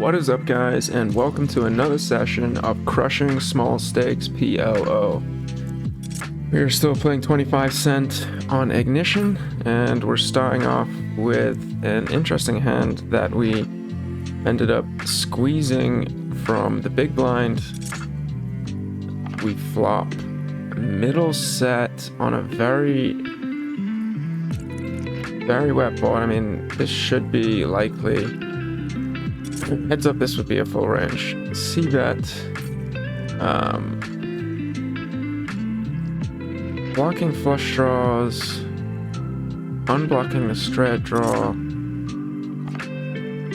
What is up, guys, and welcome to another session of Crushing Small Stakes PLO. We are still playing 25 cent on Ignition, and we're starting off with an interesting hand that we ended up squeezing from the big blind. We flop middle set on a very wet board. I mean, this should be likely. Heads up, this would be a full range. C-bet. Blocking flush draws. Unblocking the straight draw.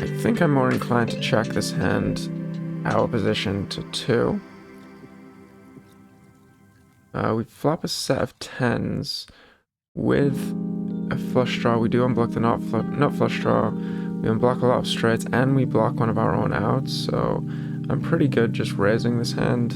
I think I'm more inclined to check this hand our position to 2. We flop a set of 10s with a flush draw. We do unblock the not flush draw. We unblock a lot of straights, and we block one of our own outs, so I'm pretty good just raising this hand.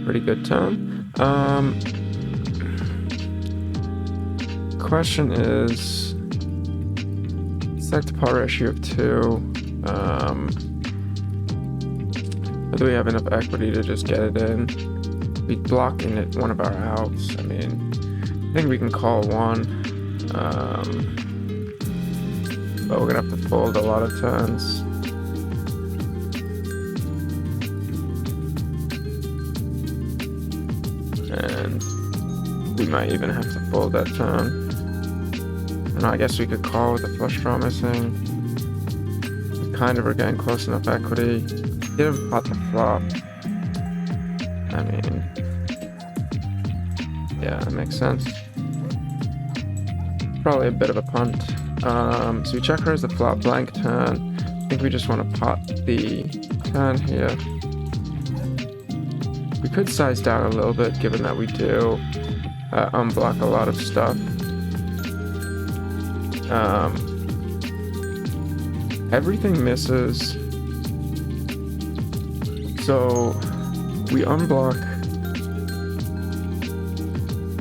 Pretty good turn. Question is, set to pot ratio of 2. Do we have enough equity to just get it in? We block in it one of our outs. I mean, I think we can call one. But we're gonna have to fold a lot of turns. And we might even have to fold that turn. And I guess we could call with the flush draw missing. We kind of are getting close enough equity. Get him pot the flop. I mean, yeah, that makes sense. Probably a bit of a punt. So we check her as the flop blank turn. I think we just want to pot the turn here. We could size down a little bit, given that we do unblock a lot of stuff. Everything misses. So we unblock.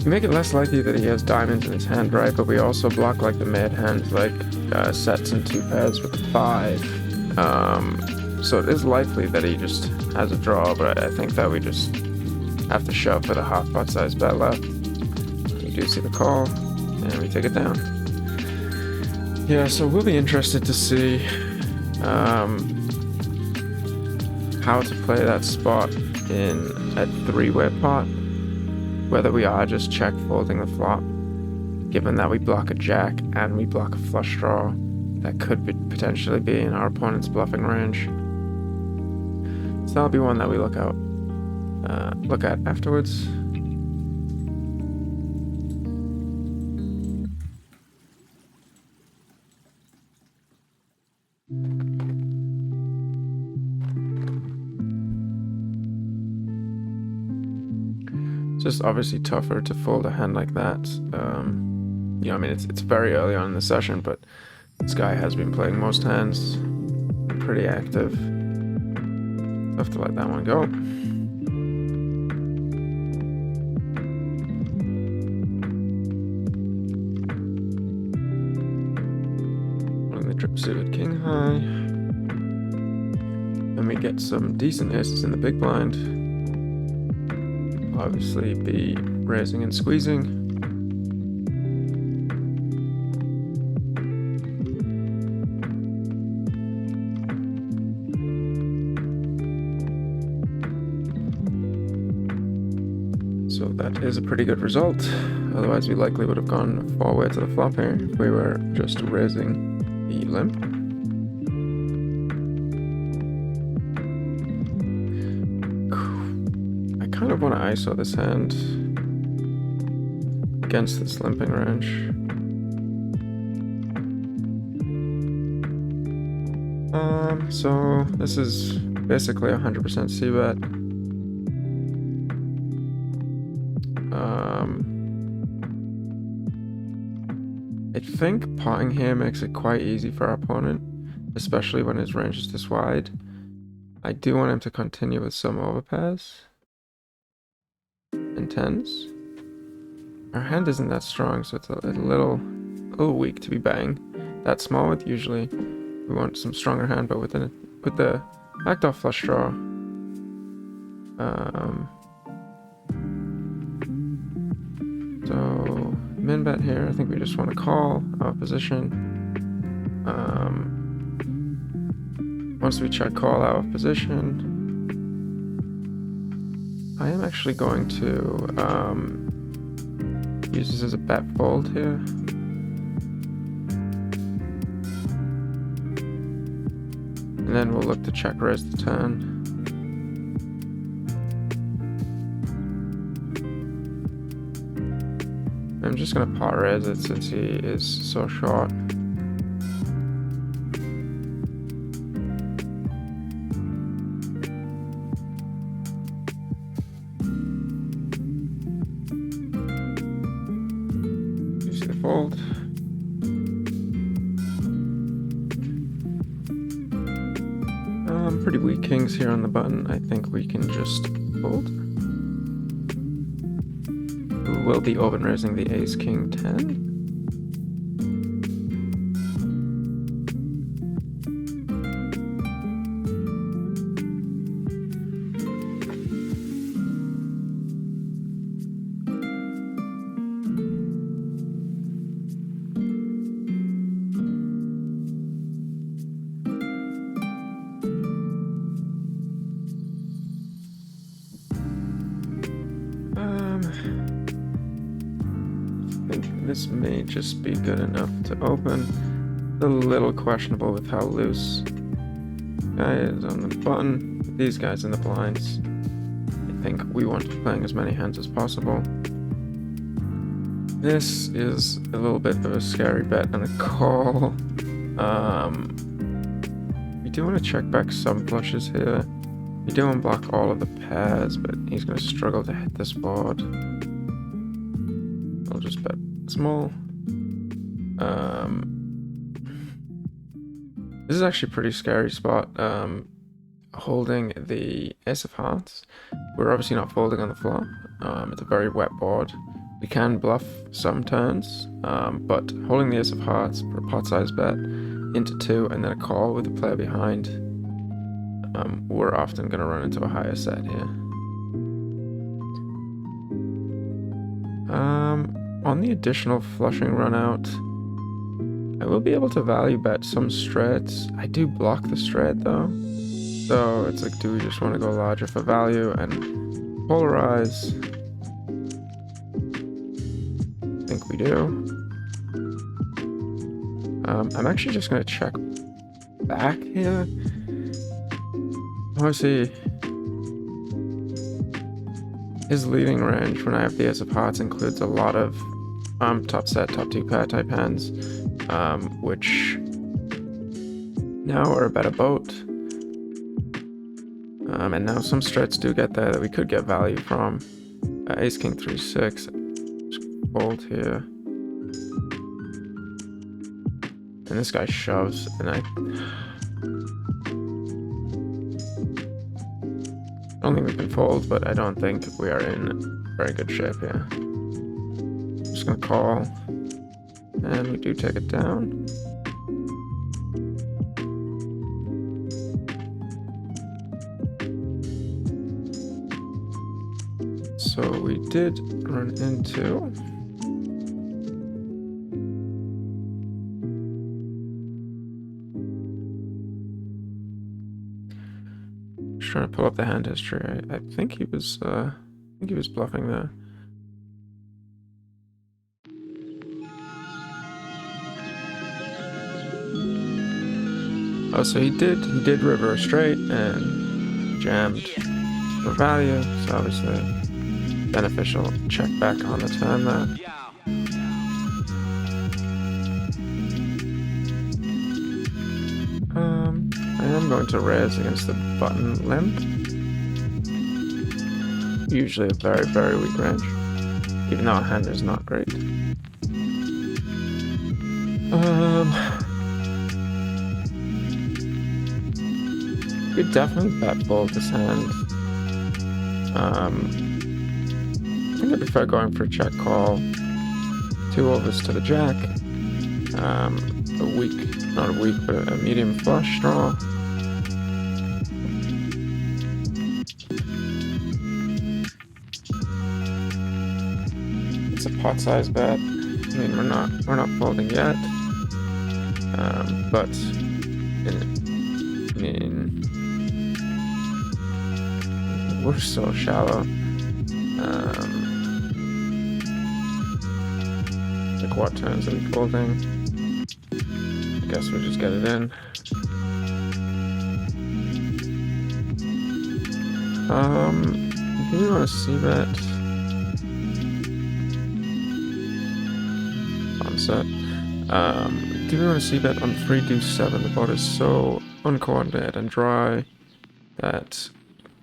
We make it less likely that he has diamonds in his hand, right? But we also block like the mid hands, like sets and 2 pairs with the 5. So it is likely that he just has a draw, but I think that we just have to shove for the half pot size bet left. We do see the call, and we take it down. Yeah, so we'll be interested to see how to play that spot in a 3-way pot, whether we are just check folding the flop, given that we block a jack and we block a flush draw that could potentially be in our opponent's bluffing range. So that'll be one that we look at afterwards. Just obviously tougher to fold a hand like that. You know, I mean, it's very early on in the session, but this guy has been playing most hands, pretty active. Have to let that one go. Running the trip suited king high, and we get some decent aces in the big blind. Obviously be raising and squeezing. So that is a pretty good result. Otherwise we likely would have gone 4-way to the flop here if we were just raising the limp. I kind of want to ISO this hand against this limping range. So this is basically 100% c-bet. I think potting here makes it quite easy for our opponent, especially when his range is this wide. I do want him to continue with some overpairs. king tens. Our hand isn't that strong, so it's a little weak to be betting that small with. Usually we want some stronger hand, but with the backdoor flush draw, so min bet here. I think we just want to call our position. Once we check call out of position, I am actually going to use this as a bet fold here. And then we'll look to check raise the turn. I'm just gonna pot raise it since he is so short. Fold. Pretty weak kings here on the button. I think we can just fold. We will be open raising the ace king 10. This may just be good enough to open. A little questionable with how loose guy is on the button. These guys in the blinds. I think we want to be playing as many hands as possible. This is a little bit of a scary bet and a call. We do want to check back some flushes here. We do unblock all of the pairs, but he's going to struggle to hit this board. I'll just bet small. This is actually a pretty scary spot. Holding the ace of hearts. We're obviously not folding on the flop. It's a very wet board. We can bluff some turns, but holding the ace of hearts for a pot size bet into 2 and then a call with the player behind, we're often going to run into a higher set here. On the additional flushing run out, I will be able to value bet some straights. I do block the straight though, so it's like, do we just want to go larger for value and polarize? I think we do. I'm actually just going to check back here. Obviously, his leading range when I have the ace of hearts includes a lot of top set, top 2 pair type hands, which now are a better boat. And now some straights do get there that we could get value from. Ace king 3-6, just fold here. And this guy shoves, and I don't think we can fold, but I don't think we are in very good shape here. Just gonna call, and we do take it down. So we did run into trying to pull up the hand history. I think he was bluffing there. Oh, so he did river a straight and jammed for value. So obviously beneficial check back on the turn there. I am going to raise against the button limp. Usually a very, very weak range, even though our hand is not great. Could definitely bet fold this hand. think I prefer going for a check call. 2 overs to the jack. A weak, not a weak, but a medium flush draw. It's a pot size bet. I mean, we're not folding yet. But we're so shallow. Like, what turns are we folding? I guess we'll just get it in. Do we want to see that? Onset. Do we want to see bet on 3 deuce 7? The board is so uncoordinated and dry that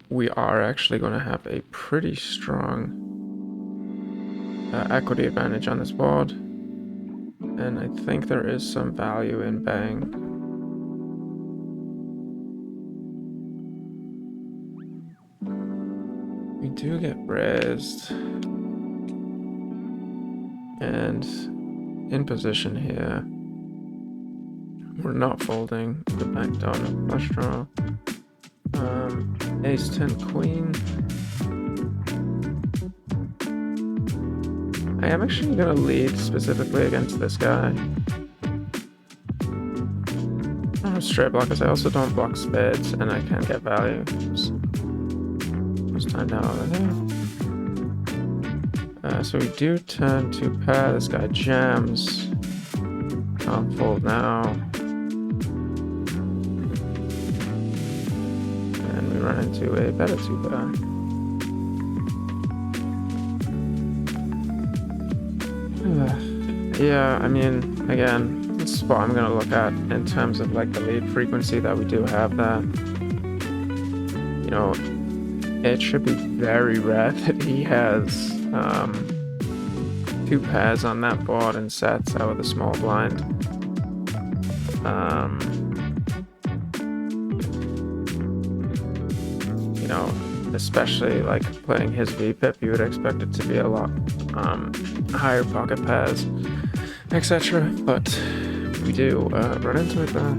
we are actually going to have a pretty strong equity advantage on this board, and I think there is some value in bang. We do get raised, and in position here. We're not folding the back door, no flush draw. Ace 10 queen. I am actually gonna lead specifically against this guy. I don't have straight blockers. I also don't block spades, and I can't get value. Let's time down over there. So we do turn 2 pair. This guy jams. Can't fold now. And we run into a better 2 pair. Yeah, I mean, again, this is what I'm gonna look at in terms of like the lead frequency that we do have there. You know, it should be very rare that he has 2 pairs on that board and sets out with a small blind. You know, especially like playing his VPIP, you would expect it to be a lot higher pocket pairs, etc. But we do run into it there.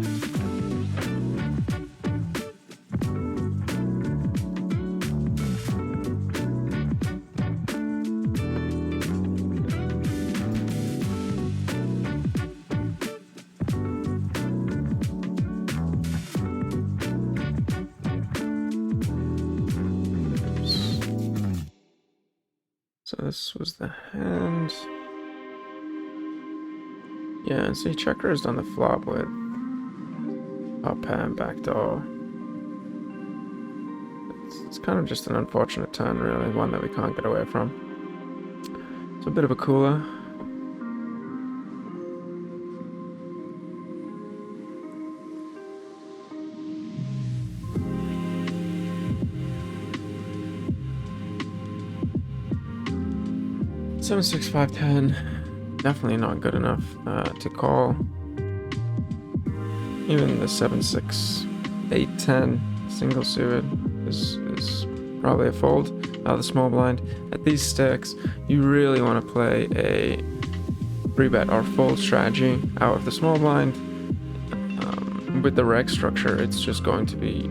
So this was the hand. Yeah, and see, checker is on the flop with top pair and backdoor. It's kind of just an unfortunate turn, really, one that we can't get away from. It's a bit of a cooler. Seven, 6, 5, 10. Definitely not good enough to call. Even the 7, 6, 8, 10 single suited is probably a fold out of the small blind. At these stakes, you really want to play a 3-bet or fold strategy out of the small blind. With the reg structure, it's just going to be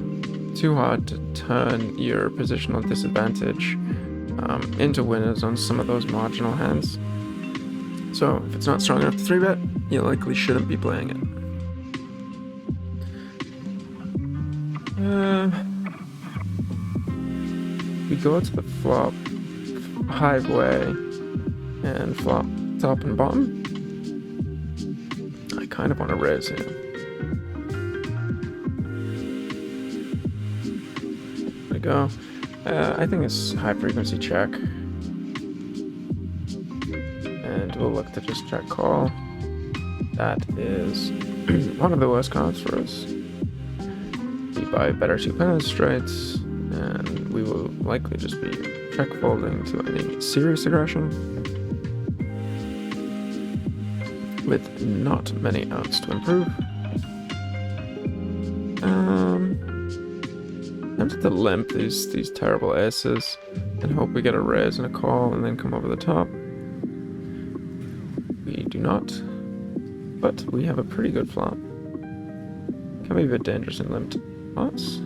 too hard to turn your positional disadvantage into winners on some of those marginal hands. So if it's not strong enough to 3-bet, you likely shouldn't be playing it. We go to the flop hive way and flop top and bottom. I kind of want to raise here. There we go. I think it's high frequency check. And we'll look to just check call. That is one of the worst cards for us. We buy better 2 pairs straights, and we will likely just be check folding to any serious aggression with not many outs to improve. Tempted to limp these terrible aces. and hope we get a raise and a call and then come over the top. We do not, but we have a pretty good flop. Can be a bit dangerous in limped pots.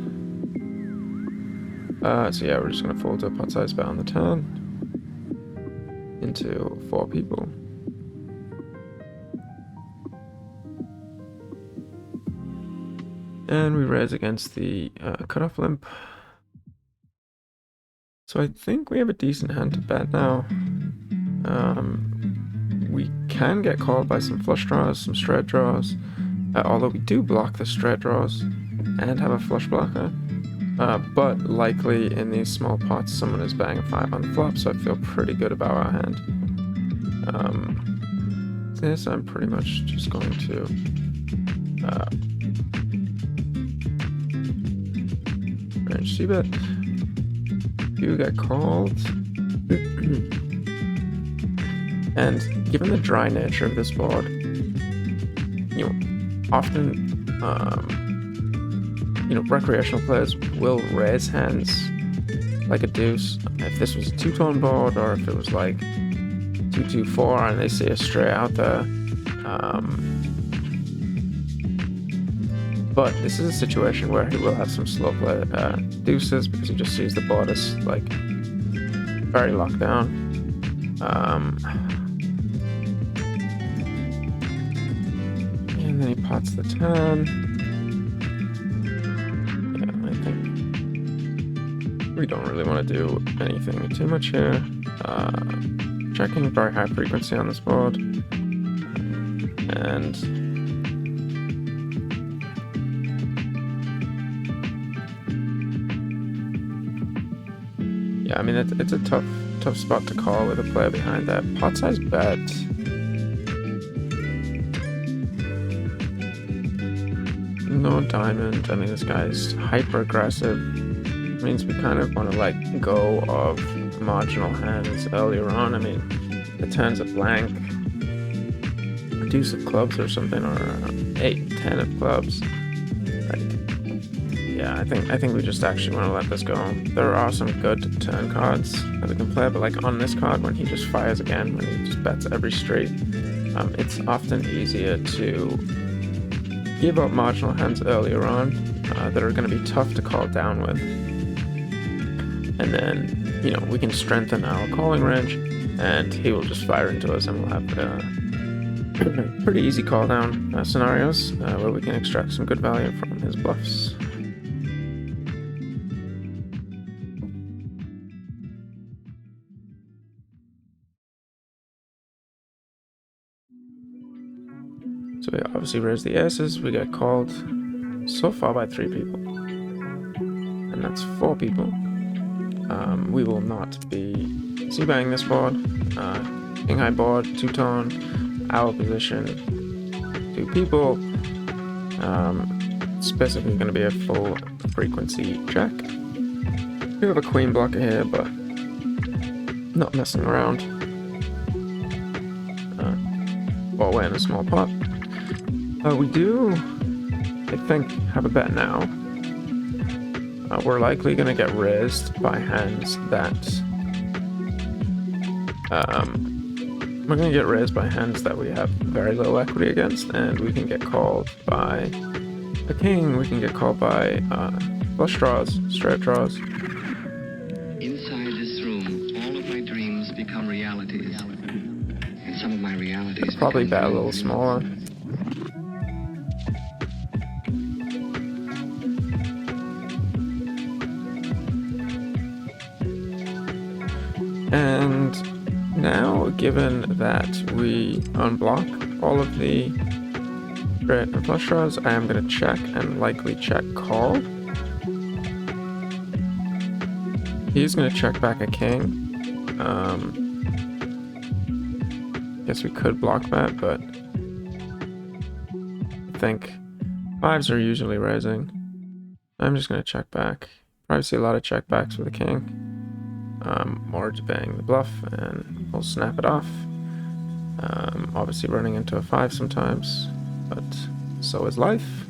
So yeah, we're just gonna fold to a pot size bet on the turn into 4 people. And we raise against the cutoff limp. So I think we have a decent hand to bet now. We can get called by some flush draws, some straight draws, although we do block the straight draws and have a flush blocker. But likely in these small pots, someone is betting a 5 on the flop, so I feel pretty good about our hand. This I'm pretty much just going to range c-bet. You get called. And given the dry nature of this board, you know, often recreational players will raise hands like a deuce if this was a two-tone board, or if it was like 2-2-4 and they see a straight out there. But this is a situation where he will have some slow play deuces because he just sees the board as like very locked down. And then he pots the 10. We don't really want to do anything too much here. Checking very high frequency on this board. And yeah, I mean, it's a tough spot to call with a player behind that. Pot size bet. No diamond. I mean, this guy's hyper aggressive. Means we kind of want to let go of marginal hands earlier on. I mean, the turn's a blank, a deuce of clubs or something, or 8-10 of clubs. Like, yeah, I think we just actually want to let this go. There are some good turn cards that we can play, but like on this card, when he just fires again, when he just bets every straight, it's often easier to give up marginal hands earlier on that are going to be tough to call down with. And then, we can strengthen our calling range, and he will just fire into us, and we'll have pretty easy call down scenarios where we can extract some good value from his bluffs. So we obviously raise the aces. We get called so far by 3 people, and that's 4 people. We will not be c-betting this board. King high board, 2-tone, our position, 2 people. It's basically going to be a full frequency check. We have a queen blocker here, but not messing around. While we're in a small pot. We do, I think, have a bet now. We're likely going to get raised by hands that we have very low equity against, and we can get called by the king. We can get called by flush draws, straight draws. Inside this room, all of my dreams become realities, and some of my realities probably bet a little smaller. And now, given that we unblock all of the straight and flush draws, I am going to check and likely check call. He's going to check back a king. Guess we could block that, but I think 5s are usually raising. I'm just going to check back. Probably see a lot of check backs with the king. More to bang the bluff, and we'll snap it off. Obviously running into a 5 sometimes, but so is life.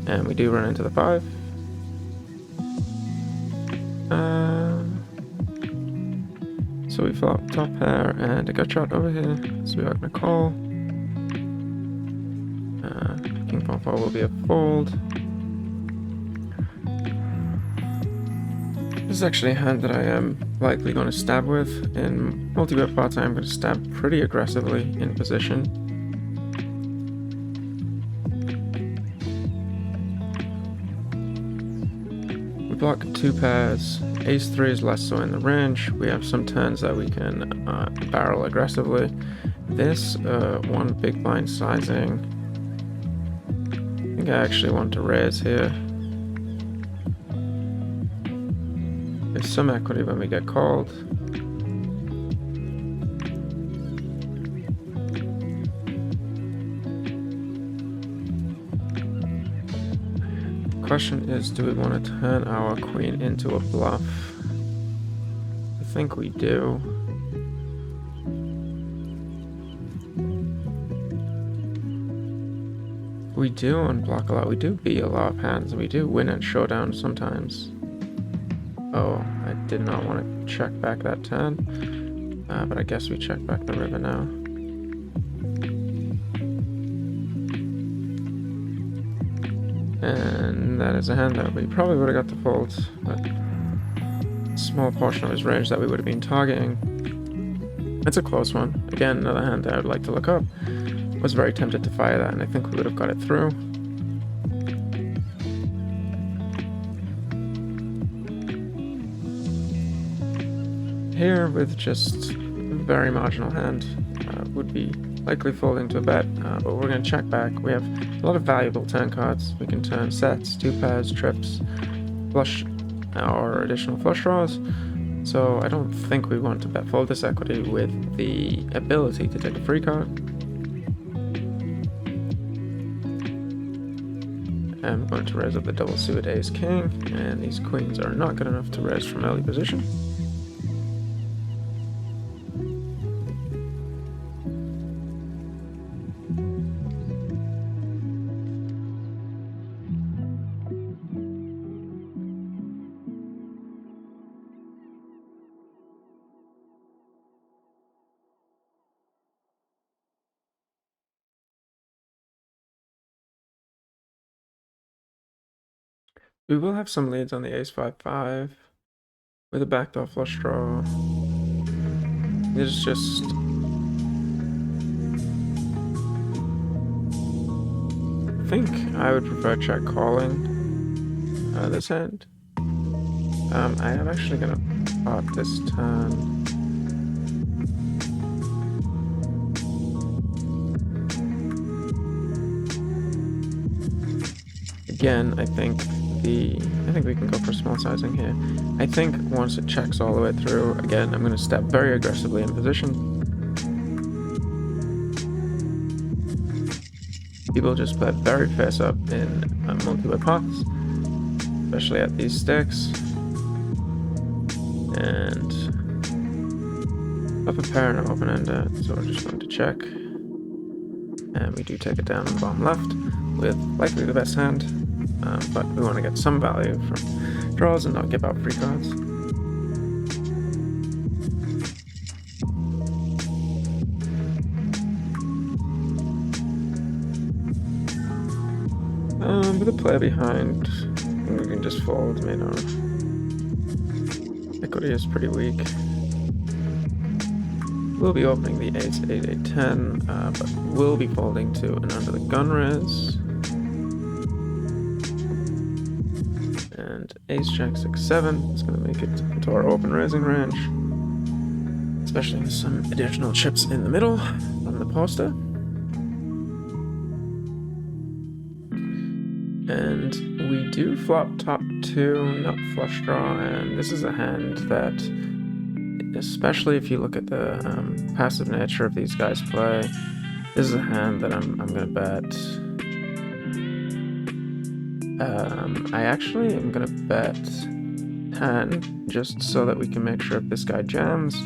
And we do run into the 5. So we flop top pair and a gut shot over here, so we are gonna call. King pawn 4 will be a fold. This is actually a hand that I am likely going to stab with. In multi-bet pots, I'm going to stab pretty aggressively in position. We block 2 pairs. Ace 3 is less so in the range. We have some turns that we can barrel aggressively. This one big blind sizing. I think I actually want to raise here. There's some equity when we get called. Question is, do we want to turn our queen into a bluff? I think we do. We do unblock a lot. We do beat a lot of hands, and we do win at showdown sometimes. Oh, I did not want to check back that turn, but I guess we check back the river now. And that is a hand that we probably would have got the fold, but a small portion of his range that we would have been targeting. It's a close one. Again, another hand that I would like to look up. Was very tempted to fire that, and I think we would have got it through. Here, with just a very marginal hand, would be likely folding to a bet, but we're going to check back. We have a lot of valuable turn cards. We can turn sets, 2 pairs, trips, flush, or additional flush draws. So I don't think we want to bet fold this equity with the ability to take a free card. I'm going to raise up the double suited ace king, and these queens are not good enough to raise from early position. We will have some leads on the ace 5-5 with a backdoor flush draw. This is just I think I would prefer check calling this hand. I am actually gonna pot this turn. Again, I think we can go for small sizing here. I think once it checks all the way through, again, I'm going to step very aggressively in position. People just play very face up in multi-way pots, especially at these stakes. And up a pair and an open-ender, so we're just going to check. And we do take it down on the bottom left with likely the best hand. But we want to get some value from draws and not give out free cards. With a player behind, we can just fold. I mean, our equity is pretty weak. We'll be opening the ace 8-8-10, but we'll be folding to an under the gun raise. And ace jack 6-7 is going to make it into our open raising range, especially with some additional chips in the middle from the poster. And we do flop top 2, nut flush draw, and this is a hand that, especially if you look at the passive nature of these guys' play, this is a hand that I'm going to bet. I actually am going to bet 10, just so that we can make sure if this guy jams,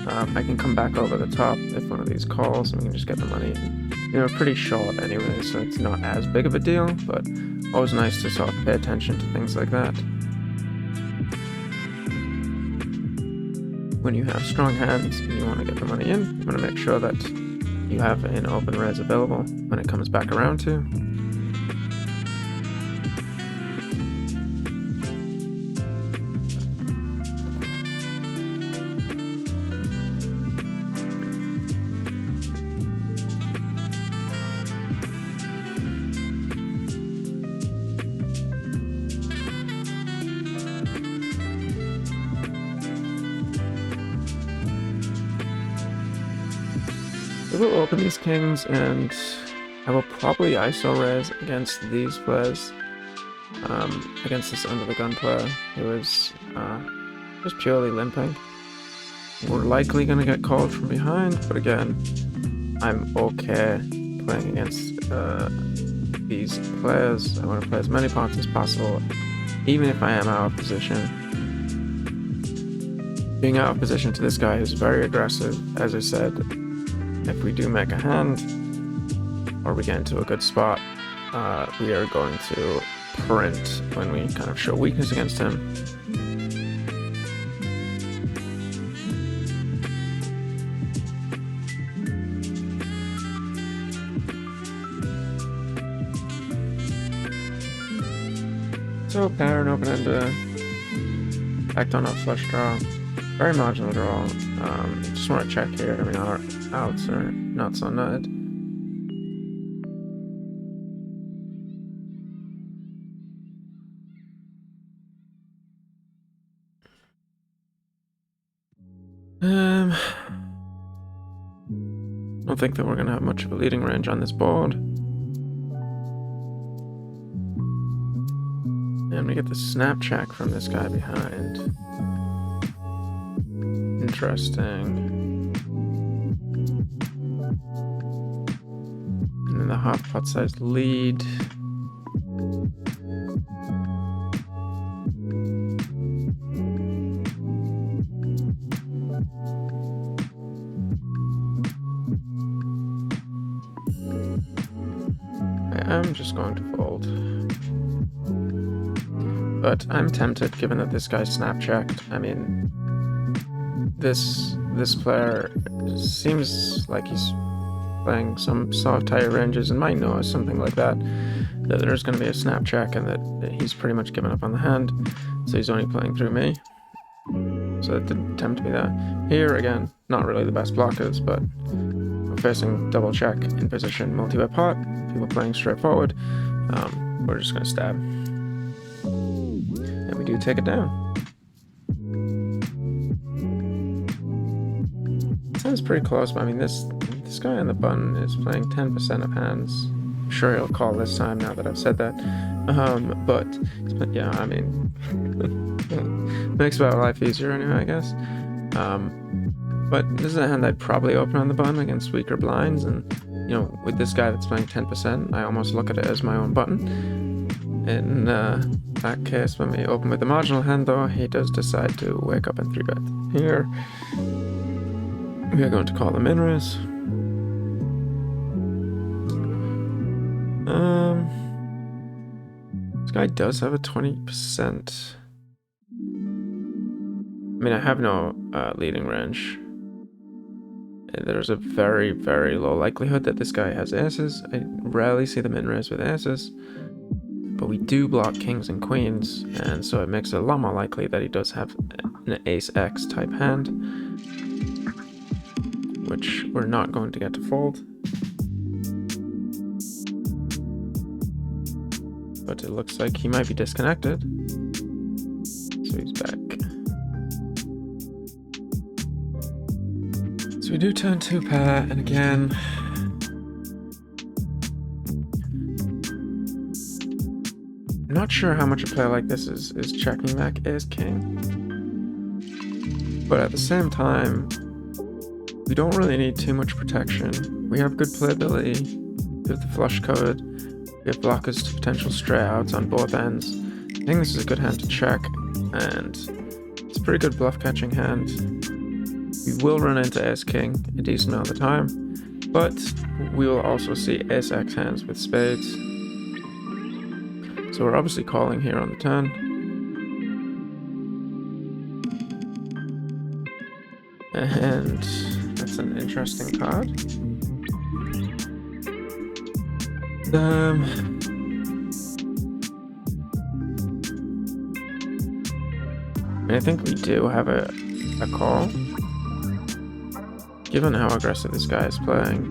I can come back over the top if one of these calls, and we can just get the money. You know, pretty short anyway, so it's not as big of a deal, but always nice to sort of pay attention to things like that. when you have strong hands and you want to get the money in, you want to make sure that you have an open raise available when it comes back around to. We will open these kings, and I will probably ISO raise against these players, against this under the gun player who is just purely limping. We're likely going to get called from behind, but again, I'm okay playing against these players. I want to play as many pots as possible, even if I am out of position. Being out of position to this guy is very aggressive, as I said. If we do make a hand, or we get into a good spot, we are going to print when we kind of show weakness against him. So pair and open-ender, act on a flush draw, very marginal draw. Just want to check here. I mean, our outs are not so nutted. Don't think that we're gonna have much of a leading range on this board. And we get the snap check from this guy behind. Interesting. And then the hot pot size lead. I'm just going to fold. But I'm tempted, given that this guy snap checked. I mean, this player seems like he's playing some soft higher ranges and might know something like that there's going to be a snap check and that he's pretty much given up on the hand, so he's only playing through me. So that didn't tempt me there. Here again, not really the best blockers, but we're facing double check in position, multi-way pot, people playing straightforward. We're just going to stab. And we do take it down. Sounds pretty close, but I mean, this guy on the button is playing 10% of hands. I'm sure he'll call this time now that I've said that. But yeah, I mean, makes my life easier anyway, I guess. But this is a hand I'd probably open on the button against weaker blinds, and you know, with this guy that's playing 10%, I almost look at it as my own button. In that case, when we open with the marginal hand, though, he does decide to wake up and 3-bet. Here, we are going to call the min raise. This guy does have a 20%. I mean, I have no leading range. There's a very, very low likelihood that this guy has aces. I rarely see the min raise with aces. But we do block kings and queens, and so it makes it a lot more likely that he does have an ace-x type hand, which we're not going to get to fold. But it looks like he might be disconnected. So he's back. So we do turn 2-pair, and again, I'm not sure how much a player like this is checking back ace king. But at the same time, we don't really need too much protection. We have good playability. We have the flush code. We have blockers to potential stray outs on both ends. I think this is a good hand to check, and it's a pretty good bluff catching hand. We will run into ace king a decent amount of the time, but we will also see ace-x hands with spades. So we're obviously calling here on the turn. And that's an interesting card. I think we do have a call. Given how aggressive this guy is playing.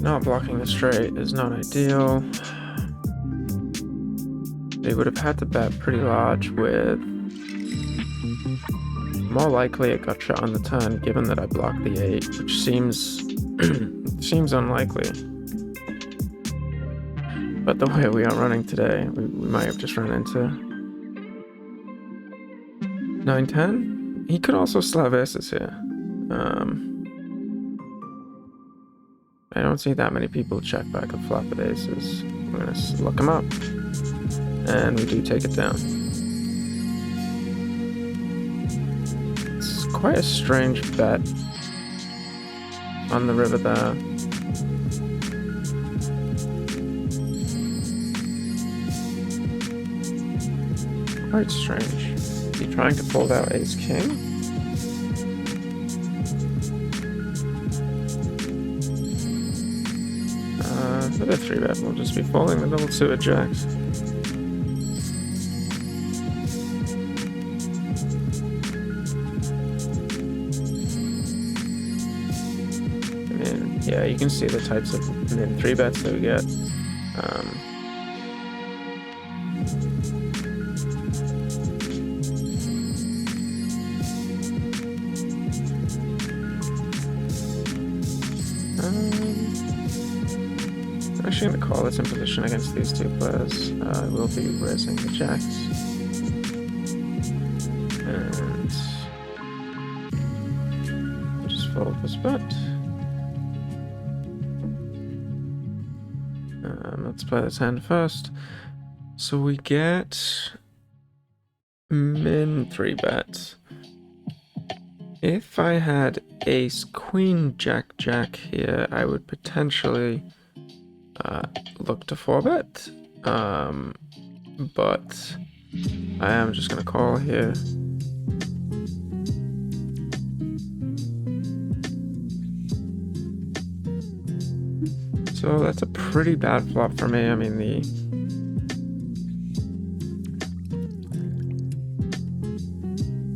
Not blocking the straight is not ideal. They would have had to bet pretty large with... More likely a gotcha on the turn, given that I blocked the 8, which seems... seems unlikely. But the way we are running today, we might have just run into 9-10. He could also slab aces here. I don't see that many people check back a flop with aces. I'm gonna look him up, and we do take it down. It's quite a strange bet on the river there. Quite strange. Is he trying to fold out ace king? For the 3-bet, we'll just be folding the double suited jacks. I mean, yeah, you can see the types of mid 3-bets that we get. I'm actually going to call this in position against these two players. I will be raising the jacks. And I'll just fold this bet. Let's play this hand first. So we get min 3-bet. If I had ace, queen, jack, jack here, I would potentially look to 4-bet. But I am just going to call here. So that's a pretty bad flop for me. I mean,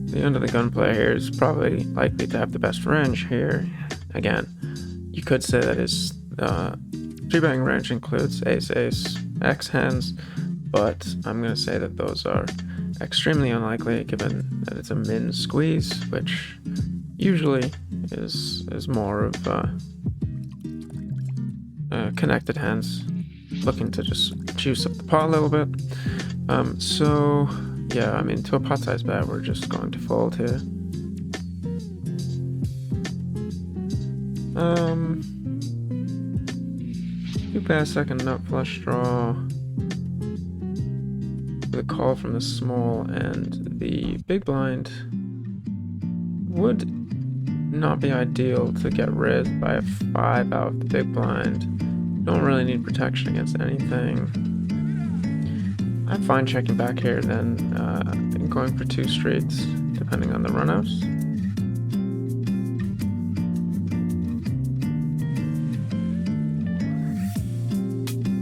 the under the gun player here is probably likely to have the best range here. Again, you could say that his 3-betting range includes ace, ace, X hands, but I'm going to say that those are extremely unlikely given that it's a min squeeze, which usually is more of connected hands looking to just juice up the pot a little bit. So yeah, I mean, to a pot size bet, we're just going to fold here. Two pair second nut flush draw. The call from the small and the big blind would not be ideal to get raised by a 5 out of the big blind. Don't really need protection against anything. I'm fine checking back here then going for 2 streets depending on the runouts.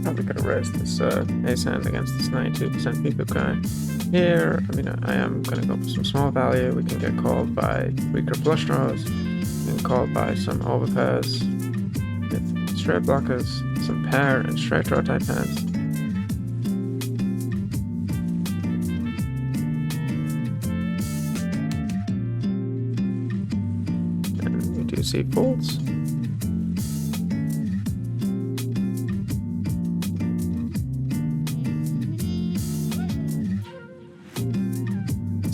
Probably gonna raise this ace hand against this 92% pickup guy. Here, I mean, I am gonna go for some small value. We can get called by weaker flush draws, and called by some overpairs with straight blockers, some pair and straight draw type hands. And we do see folds.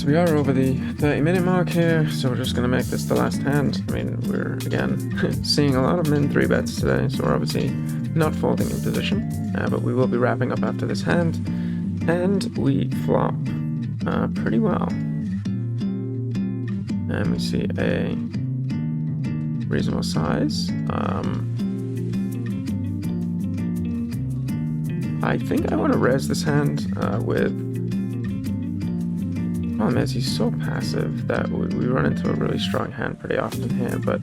We are over the 30-minute mark here, so we're just going to make this the last hand. I mean, we're, again, seeing a lot of min 3-bets today, so we're obviously not folding in position, but we will be wrapping up after this hand, and we flop pretty well. And we see a reasonable size. I think I want to res this hand with... Problem is, he's so passive that we run into a really strong hand pretty often here, but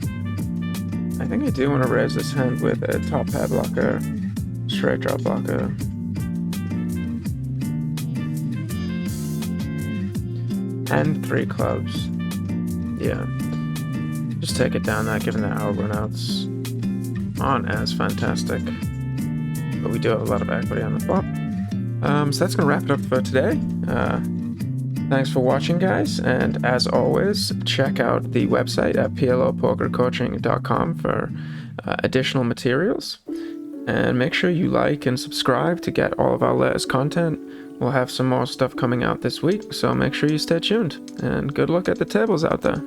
I think I do want to res this hand with a top pair blocker, straight draw blocker. And 3 clubs. Yeah. Just take it down that, given that our runouts aren't as fantastic. But we do have a lot of equity on the flop. So that's going to wrap it up for today. Thanks for watching, guys. And as always, check out the website at plopokercoaching.com for additional materials. And make sure you like and subscribe to get all of our latest content. We'll have some more stuff coming out this week, so make sure you stay tuned. And good luck at the tables out there.